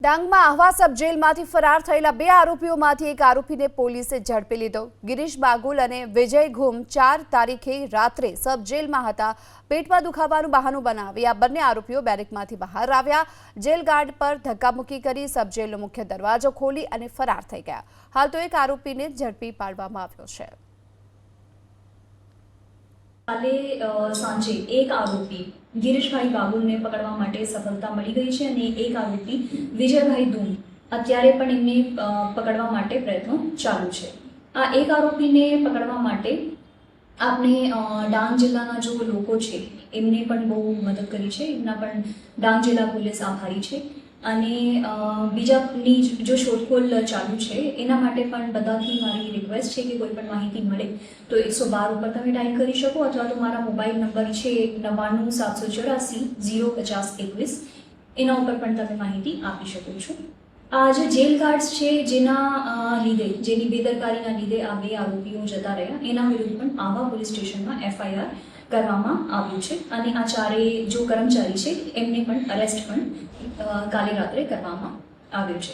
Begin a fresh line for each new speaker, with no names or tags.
ડાંગમાં આહવા સબ જેલમાંથી ફરાર થયેલા બે આરોપીઓમાંથી એક આરોપીને પોલીસે ઝડપી લીધો। ગિરીશ બાગુલ અને વિજય ઘુમ 4 તારીખે રાત્રે સબ જેલમાં હતા। પેટમાં દુખાવાનું બહાનું બનાવી આ બંને આરોપીઓ બેરેકમાંથી બહાર આવ્યા। જેલ ગાર્ડ પર ધક્કામુક્કી કરી સબ જેલનો મુખ્ય દરવાજો ખોલી અને ફરાર થઈ ગયા। હાલ તો એક આરોપીને ઝડપી પાડવામાં આવ્યો છે।
કાલે સાંજે એક આરોપી ગિરીશભાઈ બાગુલને પકડવા માટે સફળતા મળી ગઈ છે અને એક આરોપી વિજયભાઈ ધૂમ અત્યારે પણ એમને પકડવા માટે પ્રયત્નો ચાલુ છે। આ એક આરોપીને પકડવા માટે આપણે ડાંગ જિલ્લાના જો લોકો છે એમને પણ બહુ મદદ કરી છે। એમના પણ ડાંગ જિલ્લા પોલીસ આભારી છે અને બીજાની જો શોધખોળ ચાલુ છે એના માટે પણ બધાથી મારી રિક્વેસ્ટ છે કે કોઈ પણ માહિતી મળે તો 112 ઉપર તમે ડાયલ કરી શકો અથવા તો મારા મોબાઈલ નંબર છે 99 એના ઉપર પણ તમે માહિતી આપી શકો છો। આ જે જેલ ગાર્ડ્સ છે જેની બેદરકારીના લીધે આ બે આરોપીઓ જતા રહ્યા એના વિરુદ્ધ પણ આહવા પોલીસ સ્ટેશનમાં FIR કરવામાં આવ્યું છે અને આ ચારેય જો કર્મચારી છે એમને પણ અરેસ્ટ પણ કાલે રાત્રે કરવામાં આવ્યું છે।